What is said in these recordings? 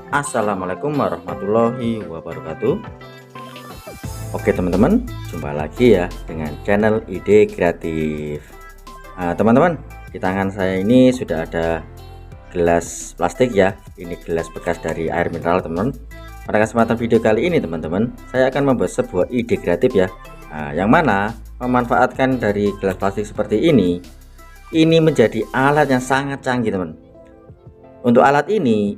Assalamualaikum warahmatullahi wabarakatuh. Oke teman-teman, jumpa lagi ya dengan channel Ide Kreatif. Teman-teman, di tangan saya ini sudah ada gelas plastik ya. Ini gelas bekas dari air mineral teman-teman. Pada kesempatan video kali ini teman-teman, saya akan membuat sebuah ide kreatif ya, yang mana memanfaatkan dari gelas plastik seperti ini menjadi alat yang sangat canggih teman. Untuk alat ini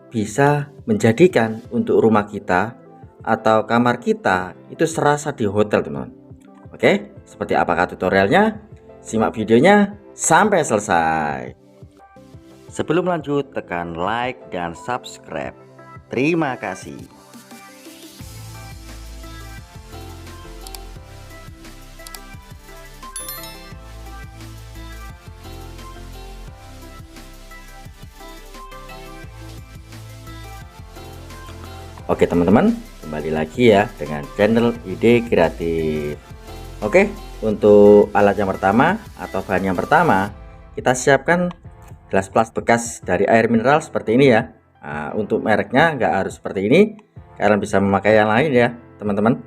bisa menjadikan untuk rumah kita atau kamar kita itu serasa di hotel teman-teman. Oke, seperti apakah tutorialnya? Simak videonya sampai selesai. Sebelum lanjut, tekan like dan subscribe. Terima kasih. Oke teman-teman, kembali lagi ya dengan channel Ide Kreatif. Oke, untuk alat yang pertama atau bahan yang pertama, kita siapkan gelas plastik bekas dari air mineral seperti ini ya. Untuk mereknya nggak harus seperti ini, kalian bisa memakai yang lain ya teman-teman.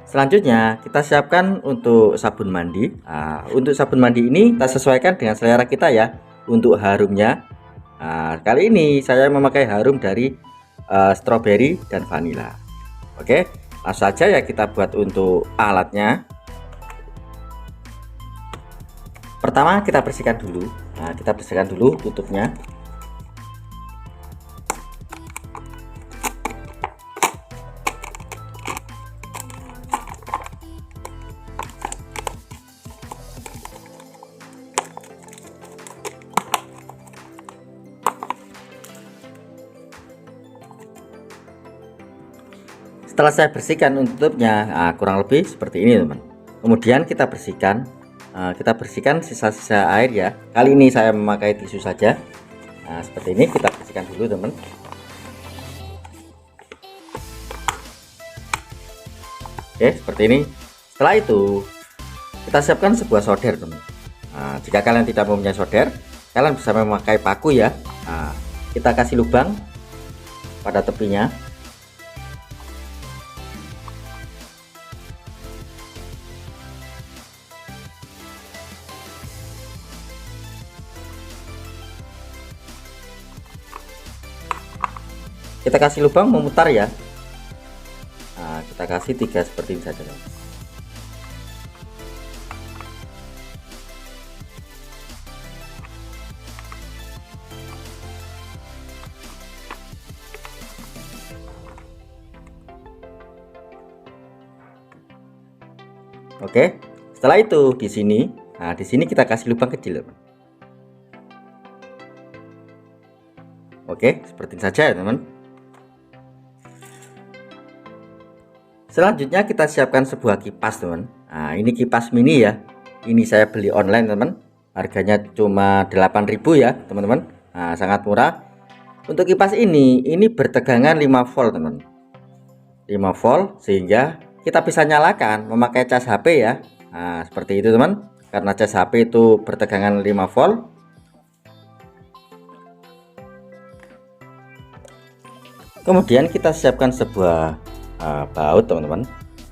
Selanjutnya kita siapkan untuk sabun mandi. Untuk sabun mandi ini kita sesuaikan dengan selera kita ya. Untuk harumnya, kali ini saya memakai harum dari stroberi dan vanila. Oke, langsung saja ya kita buat untuk alatnya. Pertama kita bersihkan dulu. Kita bersihkan dulu tutupnya. Setelah saya bersihkan tutupnya, kurang lebih seperti ini teman. Kemudian kita bersihkan sisa-sisa air ya. Kali ini saya memakai tisu saja. Seperti ini kita bersihkan dulu teman. Oke, seperti ini. Setelah itu kita siapkan sebuah solder teman. Jika kalian tidak mempunyai solder, kalian bisa memakai paku ya. Kita kasih lubang pada tepinya. Kita kasih lubang memutar ya. Kita kasih 3 seperti ini saja. Oke, setelah itu di sini kita kasih lubang kecil. Oke, seperti ini saja ya teman. Selanjutnya kita siapkan sebuah kipas teman. Ini kipas mini ya. Ini saya beli online teman. Harganya cuma 8.000 ya teman-teman. Sangat murah. Untuk kipas ini bertegangan 5 volt teman. 5 volt sehingga kita bisa nyalakan memakai cas HP ya. Seperti itu teman. Karena cas HP itu bertegangan 5 volt. Kemudian kita siapkan sebuah baut teman-teman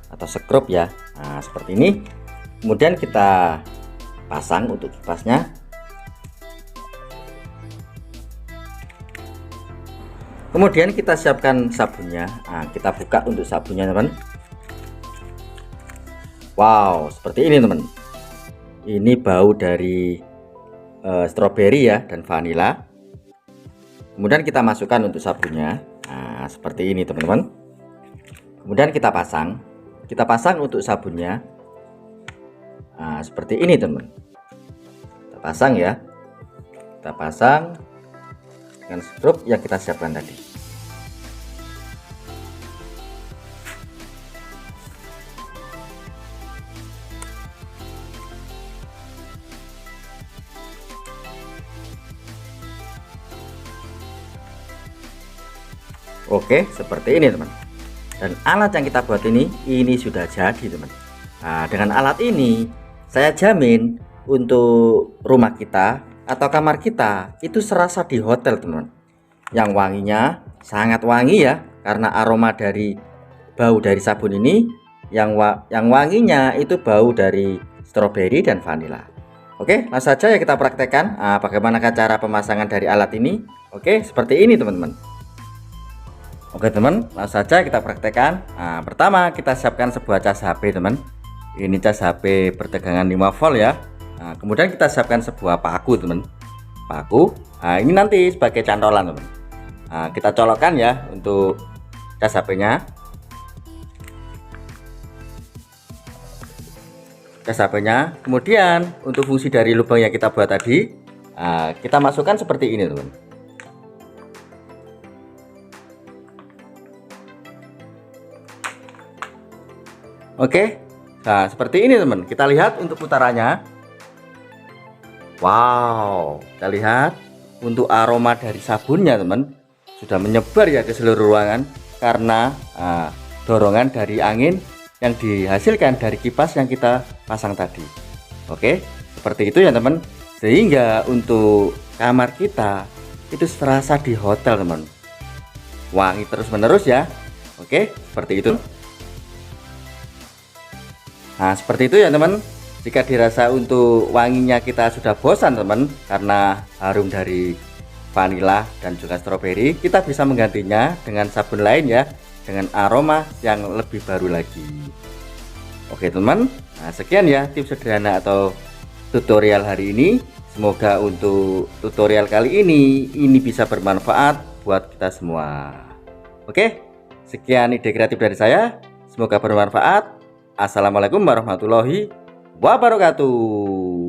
atau sekrup ya. Seperti ini. Kemudian kita pasang untuk kipasnya. Kemudian kita siapkan sabunnya. Kita buka untuk sabunnya teman. Wow, seperti ini teman. Ini bau dari stroberi ya dan vanila. Kemudian kita masukkan untuk sabunnya. Seperti ini teman-teman. Kemudian kita pasang untuk sabunnya. Seperti ini teman. Kita pasang ya. Kita pasang dengan skrup yang kita siapkan tadi. Oke, seperti ini teman. Dan alat yang kita buat ini sudah jadi teman. Dengan alat ini saya jamin untuk rumah kita atau kamar kita itu serasa di hotel teman. yang wanginya sangat wangi ya, karena aroma dari bau dari sabun ini yang wanginya itu bau dari stroberi dan vanila. Oke, langsung saja ya kita praktekkan bagaimana cara pemasangan dari alat ini. Oke, seperti ini teman-teman. Oke teman, langsung saja kita praktekkan. Pertama kita siapkan sebuah cas HP teman. Ini cas HP bertegangan 5 volt ya. Kemudian kita siapkan sebuah paku teman. Paku, ini nanti sebagai cantolan teman. Kita colokkan ya untuk cas HP-nya. Cas HP-nya. Kemudian untuk fungsi dari lubang yang kita buat tadi, kita masukkan seperti ini teman. Oke, nah seperti ini teman. Kita lihat untuk putarannya. Wow, kita lihat untuk aroma dari sabunnya teman sudah menyebar ya ke seluruh ruangan karena dorongan dari angin yang dihasilkan dari kipas yang kita pasang tadi. Oke, seperti itu ya teman. Sehingga untuk kamar kita itu serasa di hotel teman. Wangi terus menerus ya. Oke, seperti itu. Nah seperti itu ya teman. Jika dirasa untuk wanginya kita sudah bosan teman karena harum dari vanila dan juga stroberi, kita bisa menggantinya dengan sabun lain ya, dengan aroma yang lebih baru lagi. Oke teman, nah sekian ya tips sederhana atau tutorial hari ini. Semoga untuk tutorial kali ini bisa bermanfaat buat kita semua. Oke, sekian ide kreatif dari saya, semoga bermanfaat. Assalamualaikum warahmatullahi wabarakatuh.